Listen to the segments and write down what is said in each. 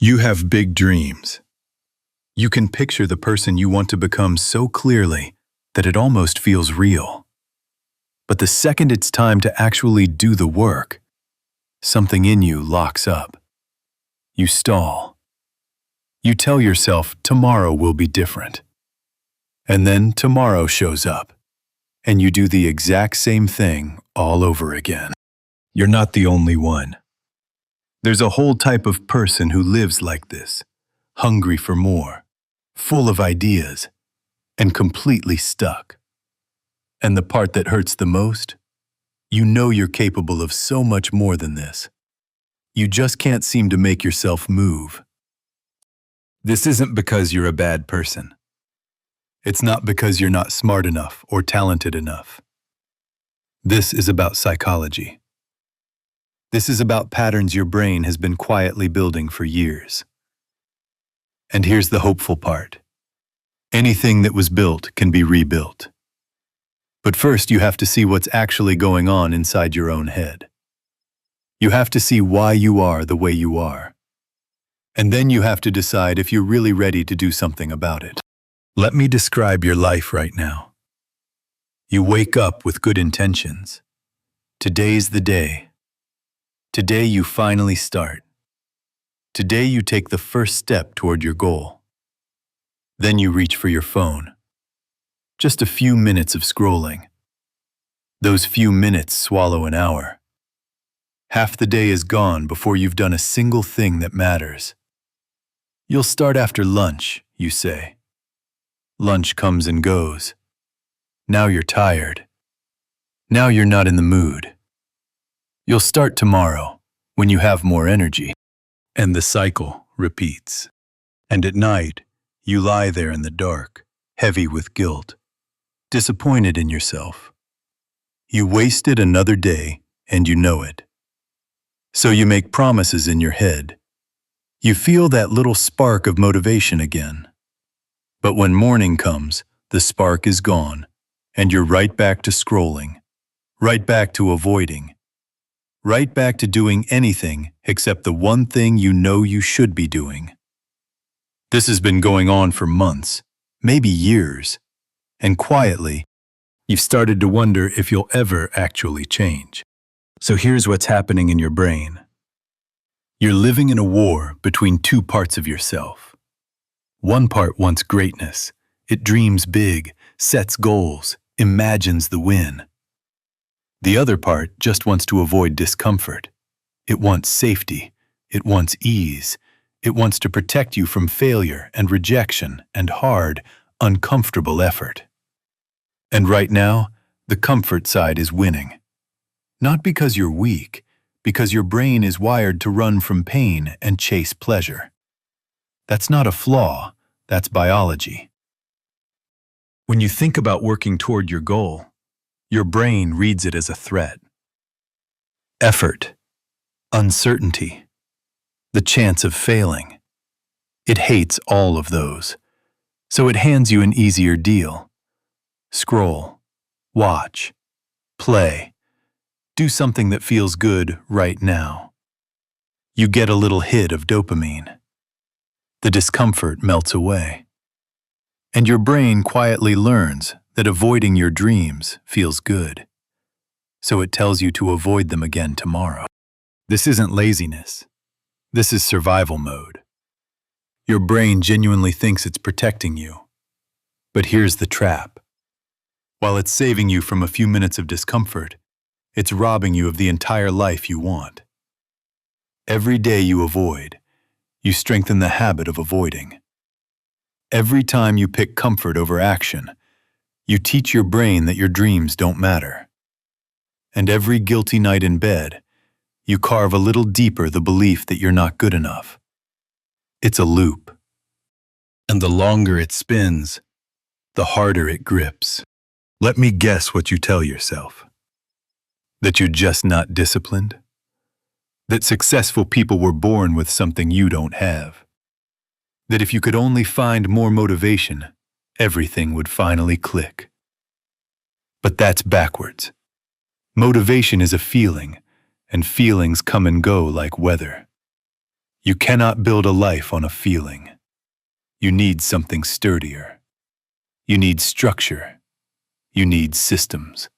You have big dreams. You can picture the person you want to become so clearly that it almost feels real. But the second it's time to actually do the work, something in you locks up. You stall. You tell yourself tomorrow will be different. And then tomorrow shows up, and you do the exact same thing all over again. You're not the only one. There's a whole type of person who lives like this, hungry for more, full of ideas, and completely stuck. And the part that hurts the most? You know you're capable of so much more than this. You just can't seem to make yourself move. This isn't because you're a bad person. It's not because you're not smart enough or talented enough. This is about psychology. This is about patterns your brain has been quietly building for years. And here's the hopeful part. Anything that was built can be rebuilt. But first you have to see what's actually going on inside your own head. You have to see why you are the way you are. And then you have to decide if you're really ready to do something about it. Let me describe your life right now. You wake up with good intentions. Today's the day. Today you finally start. Today you take the first step toward your goal. Then you reach for your phone. Just a few minutes of scrolling. Those few minutes swallow an hour. Half the day is gone before you've done a single thing that matters. You'll start after lunch, you say. Lunch comes and goes. Now you're tired. Now you're not in the mood. You'll start tomorrow, when you have more energy. And the cycle repeats. And at night, you lie there in the dark, heavy with guilt, disappointed in yourself. You wasted another day, and you know it. So you make promises in your head. You feel that little spark of motivation again. But when morning comes, the spark is gone, and you're right back to scrolling, right back to avoiding, right back to doing anything except the one thing you know you should be doing. This has been going on for months, maybe years, and quietly, you've started to wonder if you'll ever actually change. So here's what's happening in your brain. You're living in a war between two parts of yourself. One part wants greatness. It dreams big, sets goals, imagines the win. The other part just wants to avoid discomfort. It wants safety. It wants ease. It wants to protect you from failure and rejection and hard, uncomfortable effort. And right now, the comfort side is winning. Not because you're weak, because your brain is wired to run from pain and chase pleasure. That's not a flaw, that's biology. When you think about working toward your goal, your brain reads it as a threat. Effort, uncertainty, the chance of failing. It hates all of those, so it hands you an easier deal. Scroll, watch, play, do something that feels good right now. You get a little hit of dopamine. The discomfort melts away. And your brain quietly learns that avoiding your dreams feels good. So it tells you to avoid them again tomorrow. This isn't laziness. This is survival mode. Your brain genuinely thinks it's protecting you. But here's the trap. While it's saving you from a few minutes of discomfort, it's robbing you of the entire life you want. Every day you avoid, you strengthen the habit of avoiding. Every time you pick comfort over action, you teach your brain that your dreams don't matter. And every guilty night in bed, you carve a little deeper the belief that you're not good enough. It's a loop. And the longer it spins, the harder it grips. Let me guess what you tell yourself. That you're just not disciplined? That successful people were born with something you don't have? That if you could only find more motivation, everything would finally click? But that's backwards. Motivation is a feeling, and feelings come and go like weather. You cannot build a life on a feeling. You need something sturdier. You need structure. You need systems.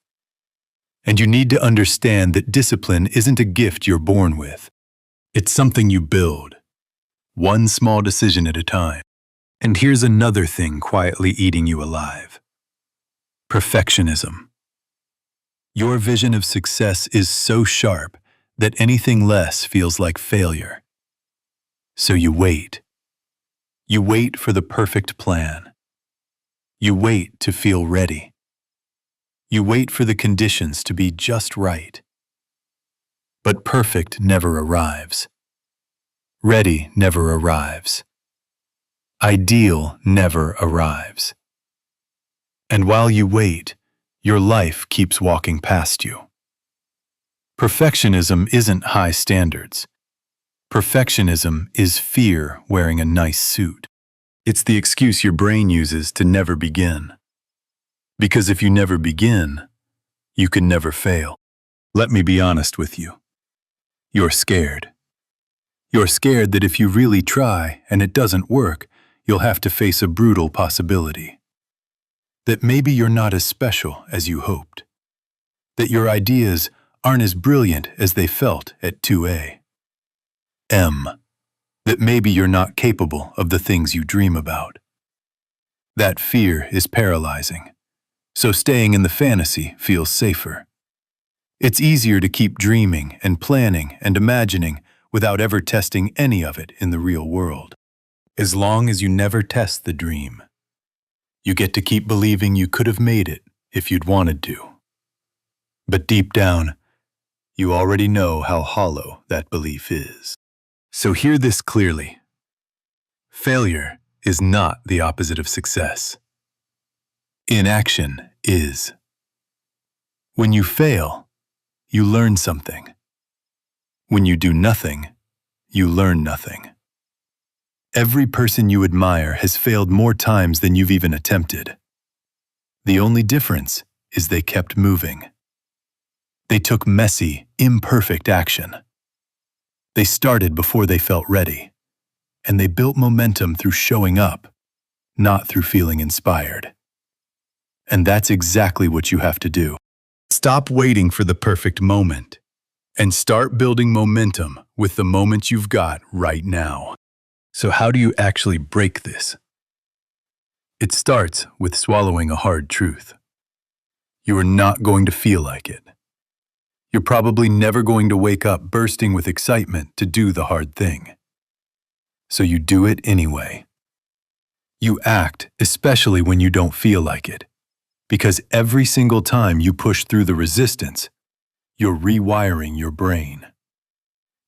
And you need to understand that discipline isn't a gift you're born with. It's something you build, one small decision at a time. And here's another thing quietly eating you alive: perfectionism. Your vision of success is so sharp that anything less feels like failure. So you wait. You wait for the perfect plan. You wait to feel ready. You wait for the conditions to be just right. But perfect never arrives. Ready never arrives. Ideal never arrives. And while you wait, your life keeps walking past you. Perfectionism isn't high standards. Perfectionism is fear wearing a nice suit. It's the excuse your brain uses to never begin. Because if you never begin, you can never fail. Let me be honest with you. You're scared. You're scared that if you really try and it doesn't work, you'll have to face a brutal possibility. That maybe you're not as special as you hoped. That your ideas aren't as brilliant as they felt at 2 a.m. That maybe you're not capable of the things you dream about. That fear is paralyzing, so staying in the fantasy feels safer. It's easier to keep dreaming and planning and imagining without ever testing any of it in the real world. As long as you never test the dream, you get to keep believing you could have made it if you'd wanted to. But deep down, you already know how hollow that belief is. So hear this clearly. Failure is not the opposite of success. Inaction is. When you fail, you learn something. When you do nothing, you learn nothing. Every person you admire has failed more times than you've even attempted. The only difference is they kept moving. They took messy, imperfect action. They started before they felt ready, and they built momentum through showing up, not through feeling inspired. And that's exactly what you have to do. Stop waiting for the perfect moment, and start building momentum with the moment you've got right now. So how do you actually break this? It starts with swallowing a hard truth. You are not going to feel like it. You're probably never going to wake up bursting with excitement to do the hard thing. So you do it anyway. You act, especially when you don't feel like it, because every single time you push through the resistance, you're rewiring your brain.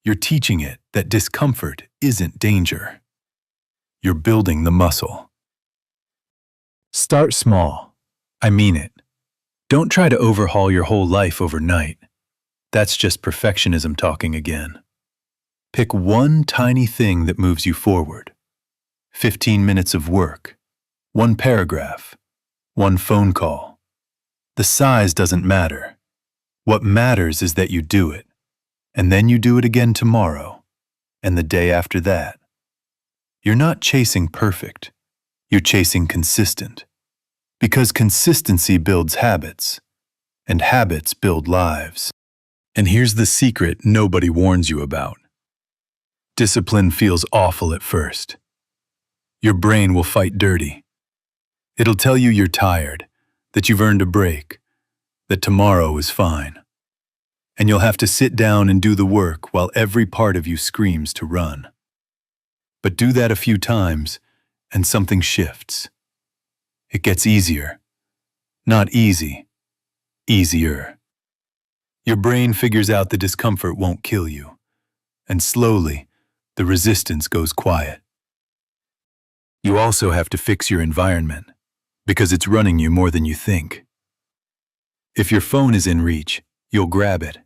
You're teaching it that discomfort isn't danger. You're building the muscle. Start small. I mean it. Don't try to overhaul your whole life overnight. That's just perfectionism talking again. Pick one tiny thing that moves you forward. 15 minutes of work, one paragraph, one phone call. The size doesn't matter. What matters is that you do it, and then you do it again tomorrow, and the day after that. You're not chasing perfect. You're chasing consistent. Because consistency builds habits, and habits build lives. And here's the secret nobody warns you about. Discipline feels awful at first. Your brain will fight dirty. It'll tell you you're tired, that you've earned a break, that tomorrow is fine. And you'll have to sit down and do the work while every part of you screams to run. But do that a few times, and something shifts. It gets easier. Not easy. Easier. Your brain figures out the discomfort won't kill you, and slowly, the resistance goes quiet. You also have to fix your environment, because it's running you more than you think. If your phone is in reach, you'll grab it.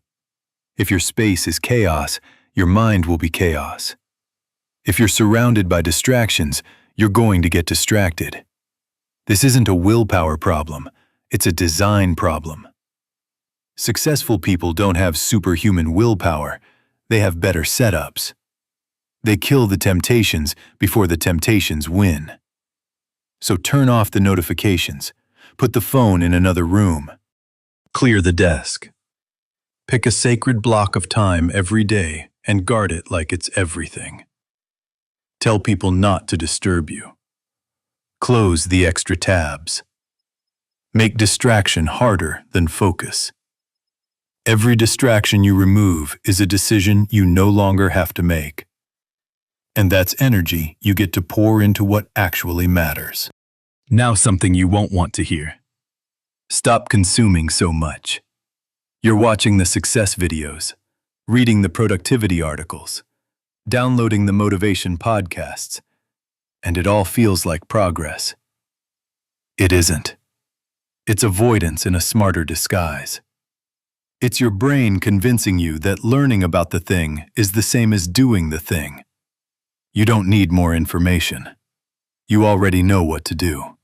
If your space is chaos, your mind will be chaos. If you're surrounded by distractions, you're going to get distracted. This isn't a willpower problem, it's a design problem. Successful people don't have superhuman willpower, they have better setups. They kill the temptations before the temptations win. So turn off the notifications, put the phone in another room, clear the desk. Pick a sacred block of time every day and guard it like it's everything. Tell people not to disturb you. Close the extra tabs. Make distraction harder than focus. Every distraction you remove is a decision you no longer have to make. And that's energy you get to pour into what actually matters. Now something you won't want to hear. Stop consuming so much. You're watching the success videos, reading the productivity articles, downloading the motivation podcasts, and it all feels like progress. It isn't. It's avoidance in a smarter disguise. It's your brain convincing you that learning about the thing is the same as doing the thing. You don't need more information. You already know what to do.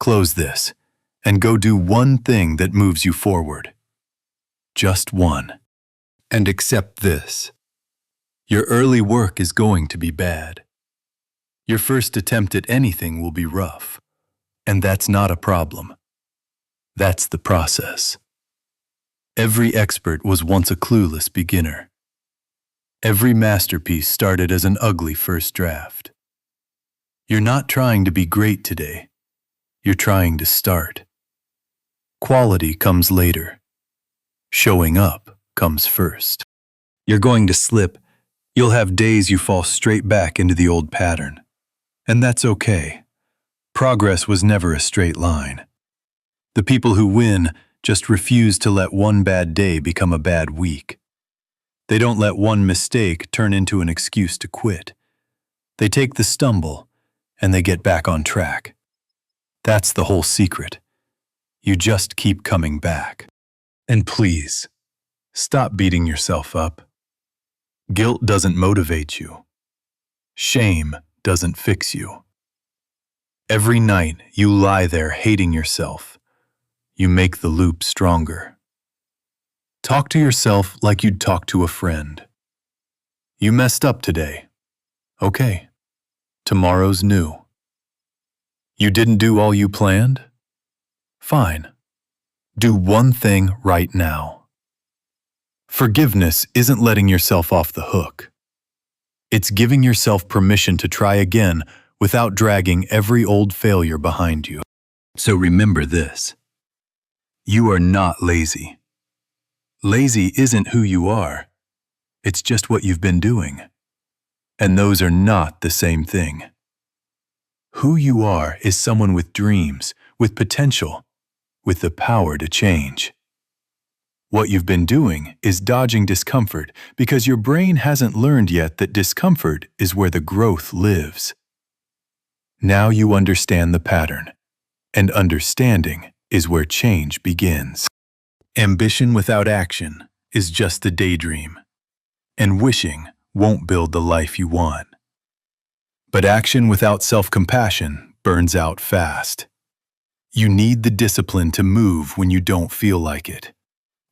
Close this and go do one thing that moves you forward. Just one. And accept this. Your early work is going to be bad. Your first attempt at anything will be rough. And that's not a problem. That's the process. Every expert was once a clueless beginner. Every masterpiece started as an ugly first draft. You're not trying to be great today. You're trying to start. Quality comes later. Showing up comes first. You're going to slip. You'll have days you fall straight back into the old pattern. And that's okay. Progress was never a straight line. The people who win just refuse to let one bad day become a bad week. They don't let one mistake turn into an excuse to quit. They take the stumble, and they get back on track. That's the whole secret. You just keep coming back. And please, stop beating yourself up. Guilt doesn't motivate you. Shame doesn't fix you. Every night you lie there hating yourself. You make the loop stronger. Talk to yourself like you'd talk to a friend. You messed up today. Okay. Tomorrow's new. You didn't do all you planned? Fine. Do one thing right now. Forgiveness isn't letting yourself off the hook. It's giving yourself permission to try again without dragging every old failure behind you. So remember this. You are not lazy. Lazy isn't who you are. It's just what you've been doing. And those are not the same thing. Who you are is someone with dreams, with potential, with the power to change. What you've been doing is dodging discomfort because your brain hasn't learned yet that discomfort is where the growth lives. Now you understand the pattern, and understanding is where change begins. Ambition without action is just a daydream, and wishing won't build the life you want. But action without self-compassion burns out fast. You need the discipline to move when you don't feel like it,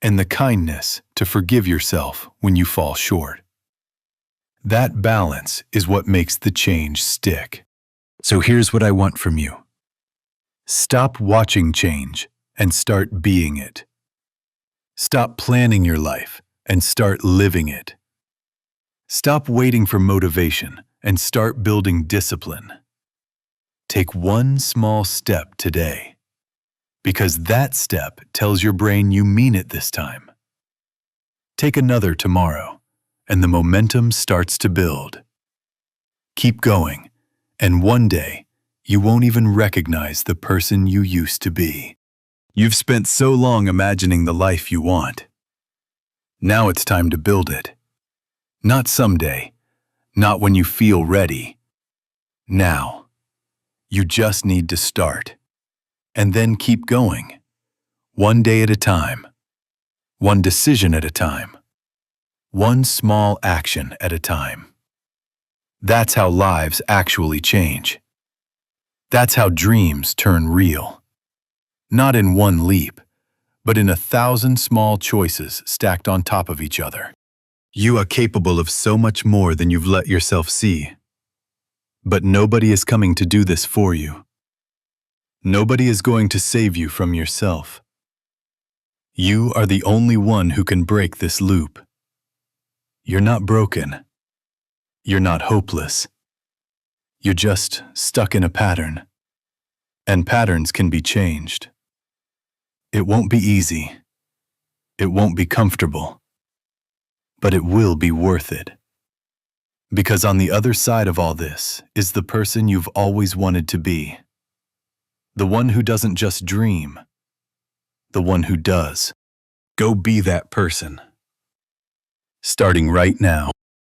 and the kindness to forgive yourself when you fall short. That balance is what makes the change stick. So here's what I want from you. Stop watching change and start being it. Stop planning your life and start living it. Stop waiting for motivation and start building discipline. Take one small step today, because that step tells your brain you mean it this time. Take another tomorrow, and the momentum starts to build. Keep going, and one day, you won't even recognize the person you used to be. You've spent so long imagining the life you want. Now it's time to build it. Not someday, not when you feel ready. Now. You just need to start. And then keep going. One day at a time. One decision at a time. One small action at a time. That's how lives actually change. That's how dreams turn real. Not in one leap, but in 1,000 small choices stacked on top of each other. You are capable of so much more than you've let yourself see. But nobody is coming to do this for you. Nobody is going to save you from yourself. You are the only one who can break this loop. You're not broken. You're not hopeless. You're just stuck in a pattern. And patterns can be changed. It won't be easy. It won't be comfortable. But it will be worth it. Because on the other side of all this is the person you've always wanted to be. The one who doesn't just dream. The one who does. Go be that person. Starting right now.